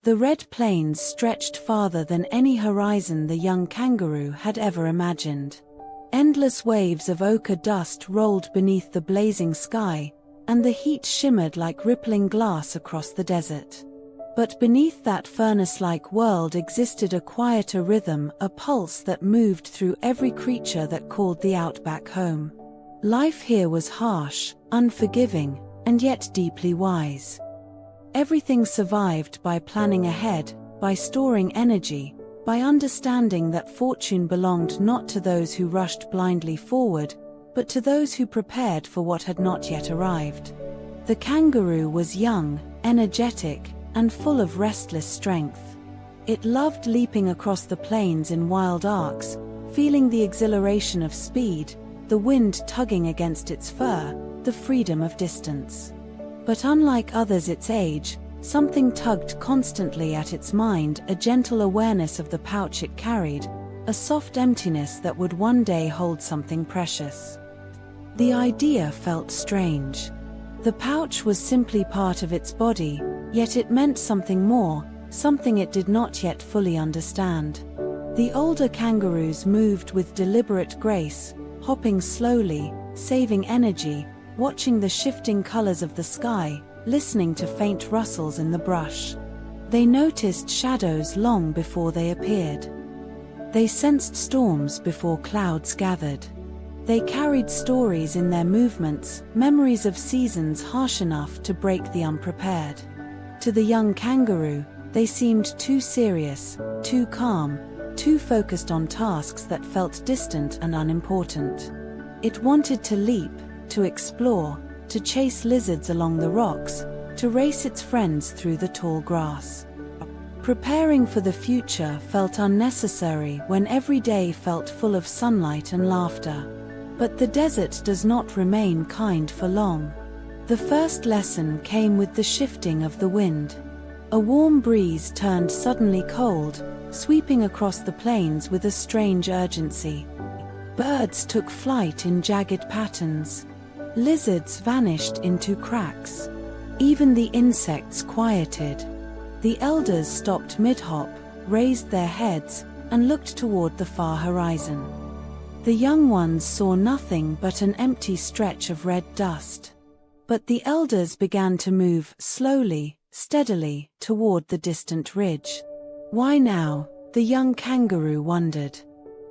The red plains stretched farther than any horizon the young kangaroo had ever imagined. Endless waves of ochre dust rolled beneath the blazing sky, and the heat shimmered like rippling glass across the desert. But beneath that furnace-like world existed a quieter rhythm, a pulse that moved through every creature that called the outback home. Life here was harsh, unforgiving, and yet deeply wise. Everything survived by planning ahead, by storing energy, by understanding that fortune belonged not to those who rushed blindly forward, but to those who prepared for what had not yet arrived. The kangaroo was young, energetic, and full of restless strength. It loved leaping across the plains in wild arcs, feeling the exhilaration of speed, the wind tugging against its fur, the freedom of distance. But unlike others its age, something tugged constantly at its mind, a gentle awareness of the pouch it carried, a soft emptiness that would one day hold something precious. The idea felt strange. The pouch was simply part of its body, yet it meant something more, something it did not yet fully understand. The older kangaroos moved with deliberate grace, hopping slowly, saving energy, watching the shifting colors of the sky, listening to faint rustles in the brush. They noticed shadows long before they appeared. They sensed storms before clouds gathered. They carried stories in their movements, memories of seasons harsh enough to break the unprepared. To the young kangaroo, they seemed too serious, too calm, too focused on tasks that felt distant and unimportant. It wanted to leap, to explore, to chase lizards along the rocks, to race its friends through the tall grass. Preparing for the future felt unnecessary when every day felt full of sunlight and laughter. But the desert does not remain kind for long. The first lesson came with the shifting of the wind. A warm breeze turned suddenly cold, sweeping across the plains with a strange urgency. Birds took flight in jagged patterns. Lizards vanished into cracks. Even the insects quieted. The elders stopped mid-hop, raised their heads, and looked toward the far horizon. The young ones saw nothing but an empty stretch of red dust. But the elders began to move slowly, steadily, toward the distant ridge. Why now? The young kangaroo wondered.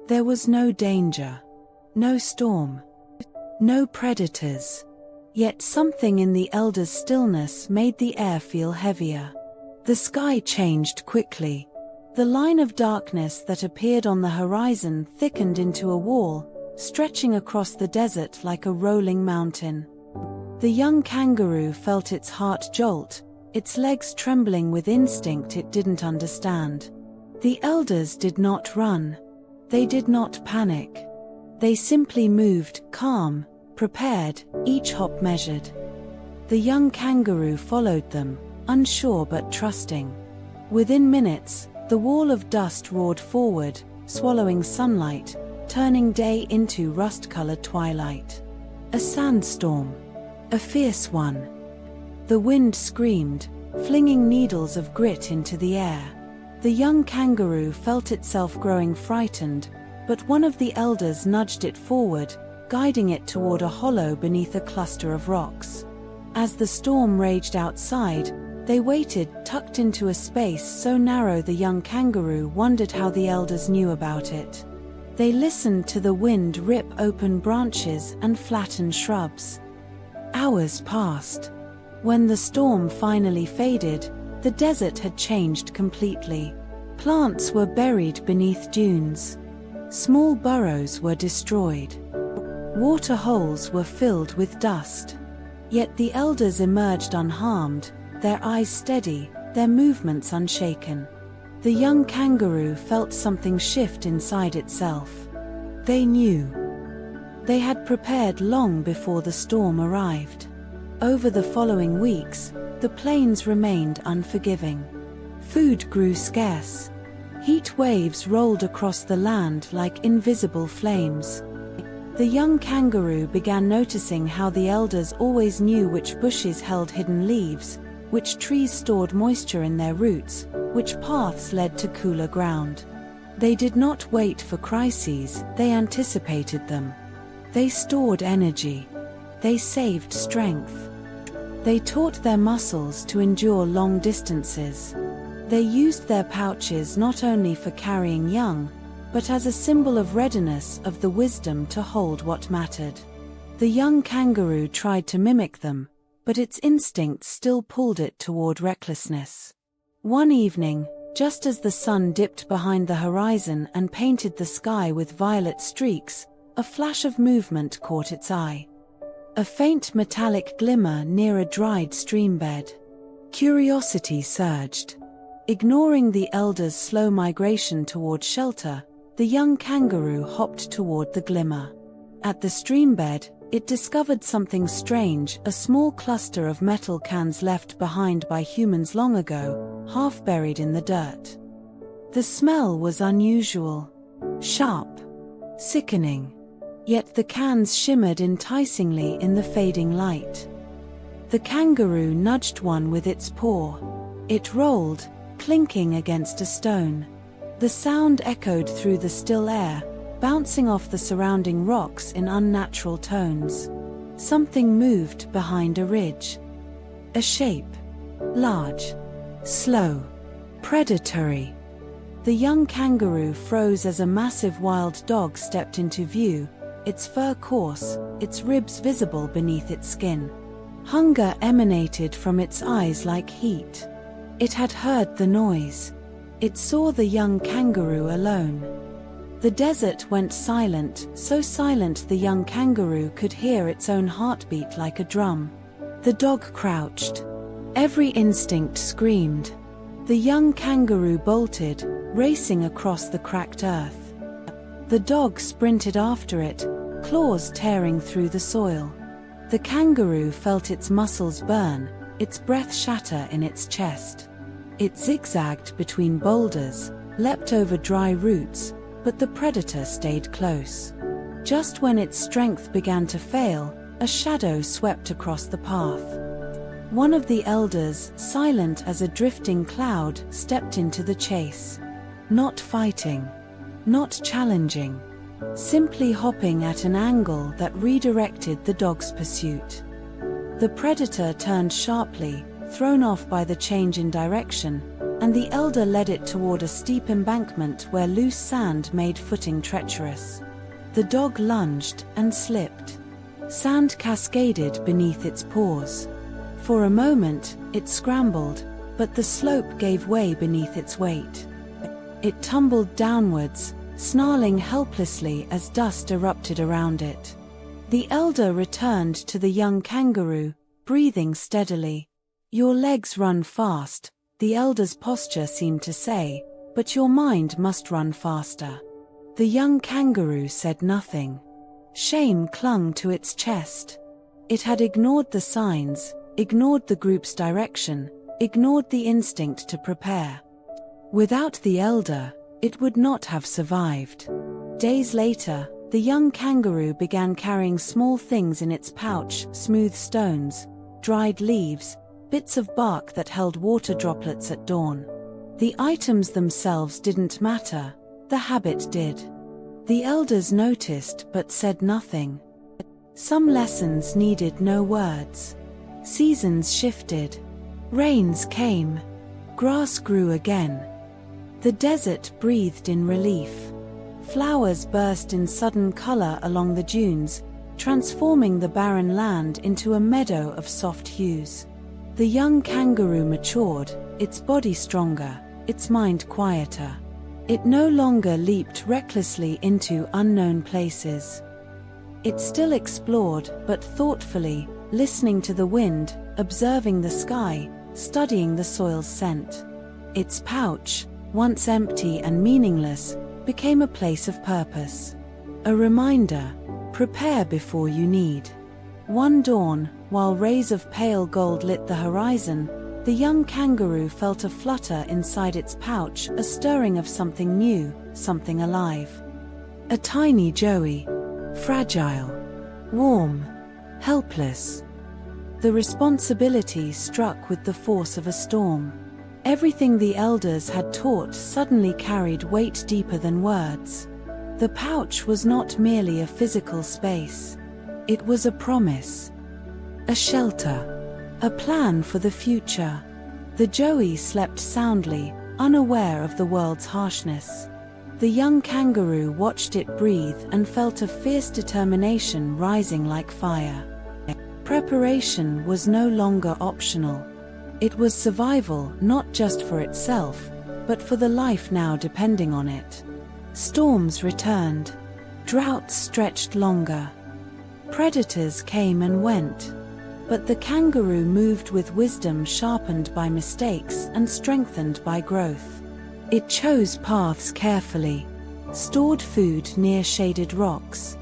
There was no danger. No storm. No predators. Yet something in the elders' stillness made the air feel heavier. The sky changed quickly. The line of darkness that appeared on the horizon thickened into a wall, stretching across the desert like a rolling mountain. The young kangaroo felt its heart jolt, its legs trembling with instinct it didn't understand. The elders did not run. They did not panic. They simply moved, calm, prepared, each hop measured. The young kangaroo followed them, unsure but trusting. Within minutes, the wall of dust roared forward, swallowing sunlight, turning day into rust-colored twilight. A sandstorm. A fierce one. The wind screamed, flinging needles of grit into the air. The young kangaroo felt itself growing frightened, but one of the elders nudged it forward, guiding it toward a hollow beneath a cluster of rocks. As the storm raged outside, they waited, tucked into a space so narrow the young kangaroo wondered how the elders knew about it. They listened to the wind rip open branches and flatten shrubs. Hours passed. When the storm finally faded, the desert had changed completely. Plants were buried beneath dunes. Small burrows were destroyed. Water holes were filled with dust. Yet the elders emerged unharmed, their eyes steady, their movements unshaken. The young kangaroo felt something shift inside itself. They knew. They had prepared long before the storm arrived. Over the following weeks, the plains remained unforgiving. Food grew scarce. Heat waves rolled across the land like invisible flames. The young kangaroo began noticing how the elders always knew which bushes held hidden leaves, which trees stored moisture in their roots, which paths led to cooler ground. They did not wait for crises, they anticipated them. They stored energy. They saved strength. They taught their muscles to endure long distances. They used their pouches not only for carrying young, but as a symbol of readiness, of the wisdom to hold what mattered. The young kangaroo tried to mimic them, but its instincts still pulled it toward recklessness. One evening, just as the sun dipped behind the horizon and painted the sky with violet streaks, a flash of movement caught its eye. A faint metallic glimmer near a dried streambed. Curiosity surged. Ignoring the elders' slow migration toward shelter, the young kangaroo hopped toward the glimmer. At the streambed, it discovered something strange, a small cluster of metal cans left behind by humans long ago, half buried in the dirt. The smell was unusual. Sharp. Sickening. Yet the cans shimmered enticingly in the fading light. The kangaroo nudged one with its paw. It rolled, clinking against a stone. The sound echoed through the still air, bouncing off the surrounding rocks in unnatural tones. Something moved behind a ridge. A shape. Large. Slow. Predatory. The young kangaroo froze as a massive wild dog stepped into view, its fur coarse, its ribs visible beneath its skin. Hunger emanated from its eyes like heat. It had heard the noise. It saw the young kangaroo alone. The desert went silent, so silent the young kangaroo could hear its own heartbeat like a drum. The dog crouched. Every instinct screamed. The young kangaroo bolted, racing across the cracked earth. The dog sprinted after it, claws tearing through the soil. The kangaroo felt its muscles burn, its breath shatter in its chest. It zigzagged between boulders, leapt over dry roots, but the predator stayed close. Just when its strength began to fail, a shadow swept across the path. One of the elders, silent as a drifting cloud, stepped into the chase. Not fighting. Not challenging. Simply hopping at an angle that redirected the dog's pursuit. The predator turned sharply, thrown off by the change in direction, and the elder led it toward a steep embankment where loose sand made footing treacherous. The dog lunged and slipped. Sand cascaded beneath its paws. For a moment, it scrambled, but the slope gave way beneath its weight. It tumbled downwards, snarling helplessly as dust erupted around it. The elder returned to the young kangaroo, breathing steadily. "Your legs run fast," the elder's posture seemed to say, "but your mind must run faster." The young kangaroo said nothing. Shame clung to its chest. It had ignored the signs, ignored the group's direction, ignored the instinct to prepare. Without the elder, it would not have survived. Days later, the young kangaroo began carrying small things in its pouch: smooth stones, dried leaves, bits of bark that held water droplets at dawn. The items themselves didn't matter, the habit did. The elders noticed but said nothing. Some lessons needed no words. Seasons shifted. Rains came. Grass grew again. The desert breathed in relief. Flowers burst in sudden color along the dunes, transforming the barren land into a meadow of soft hues. The young kangaroo matured, its body stronger, its mind quieter. It no longer leaped recklessly into unknown places. It still explored, but thoughtfully, listening to the wind, observing the sky, studying the soil's scent. Its pouch, once empty and meaningless, became a place of purpose. A reminder: prepare before you need. One dawn, while rays of pale gold lit the horizon, the young kangaroo felt a flutter inside its pouch, a stirring of something new, something alive. A tiny joey. Fragile. Warm. Helpless. The responsibility struck with the force of a storm. Everything the elders had taught suddenly carried weight deeper than words. The pouch was not merely a physical space. It was a promise, a shelter, a plan for the future. The joey slept soundly, unaware of the world's harshness. The young kangaroo watched it breathe and felt a fierce determination rising like fire. Preparation was no longer optional. It was survival, not just for itself, but for the life now depending on it. Storms returned. Droughts stretched longer. Predators came and went. But the kangaroo moved with wisdom sharpened by mistakes and strengthened by growth. It chose paths carefully, stored food near shaded rocks,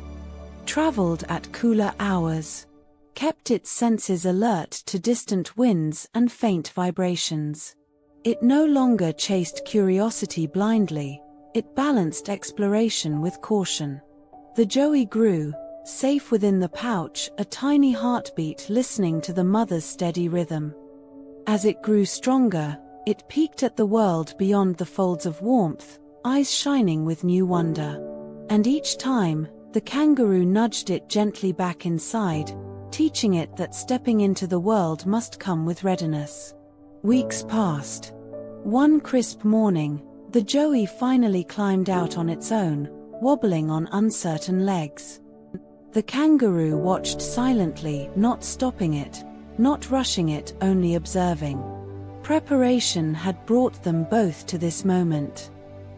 traveled at cooler hours, kept its senses alert to distant winds and faint vibrations. It no longer chased curiosity blindly, it balanced exploration with caution. The joey grew, safe within the pouch, a tiny heartbeat listening to the mother's steady rhythm. As it grew stronger, it peeked at the world beyond the folds of warmth, eyes shining with new wonder. And each time, the kangaroo nudged it gently back inside, teaching it that stepping into the world must come with readiness. Weeks passed. One crisp morning, the joey finally climbed out on its own, wobbling on uncertain legs. The kangaroo watched silently, not stopping it, not rushing it, only observing. Preparation had brought them both to this moment.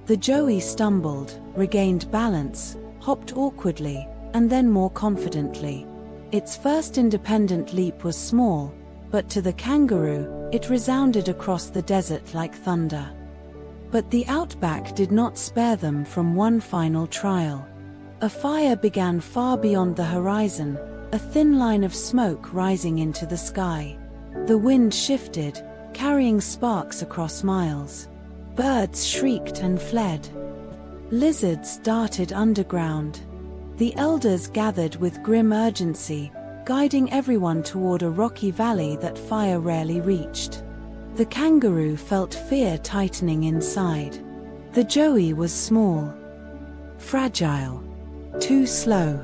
The joey stumbled, regained balance, hopped awkwardly, and then more confidently. Its first independent leap was small, but to the kangaroo, it resounded across the desert like thunder. But the outback did not spare them from one final trial. A fire began far beyond the horizon, a thin line of smoke rising into the sky. The wind shifted, carrying sparks across miles. Birds shrieked and fled. Lizards darted underground. The elders gathered with grim urgency, guiding everyone toward a rocky valley that fire rarely reached. The kangaroo felt fear tightening inside. The joey was small, fragile, too slow.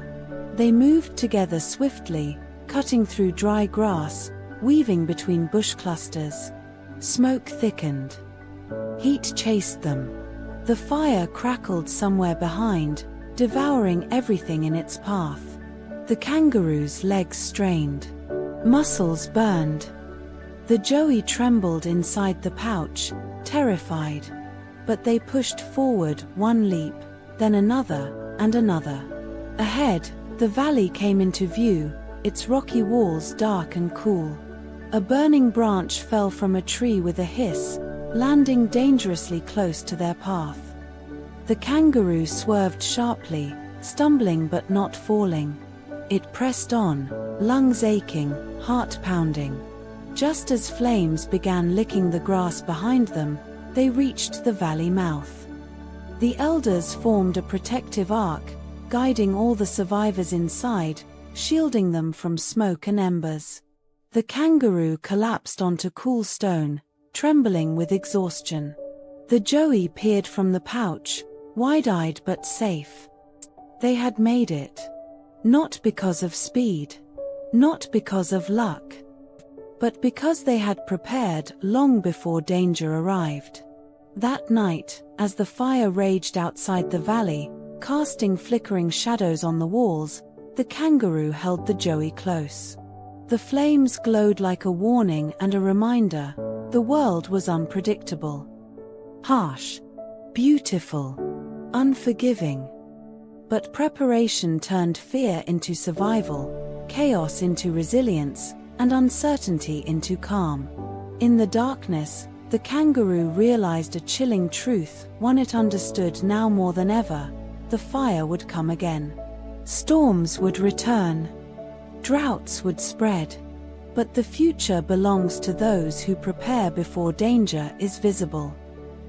They moved together swiftly, cutting through dry grass, weaving between bush clusters. Smoke thickened. Heat chased them. The fire crackled somewhere behind, devouring everything in its path. The kangaroo's legs strained. Muscles burned. The joey trembled inside the pouch, terrified. But they pushed forward, one leap, then another, and another. Ahead, the valley came into view, its rocky walls dark and cool. A burning branch fell from a tree with a hiss, landing dangerously close to their path. The kangaroo swerved sharply, stumbling but not falling. It pressed on, lungs aching, heart pounding. Just as flames began licking the grass behind them, they reached the valley mouth. The elders formed a protective arc, guiding all the survivors inside, shielding them from smoke and embers. The kangaroo collapsed onto cool stone, trembling with exhaustion. The joey peered from the pouch, wide-eyed but safe. They had made it. Not because of speed, not because of luck, but because they had prepared long before danger arrived. That night, as the fire raged outside the valley, casting flickering shadows on the walls, the kangaroo held the joey close. The flames glowed like a warning and a reminder. The world was unpredictable, harsh, beautiful, unforgiving. But preparation turned fear into survival, chaos into resilience, and uncertainty into calm. In the darkness, the kangaroo realized a chilling truth, one it understood now more than ever: the fire would come again. Storms would return. Droughts would spread. But the future belongs to those who prepare before danger is visible.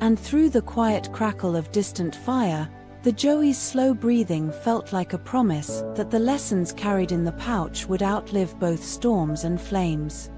And through the quiet crackle of distant fire, The Joey's slow breathing felt like a promise that the lessons carried in the pouch would outlive both storms and flames.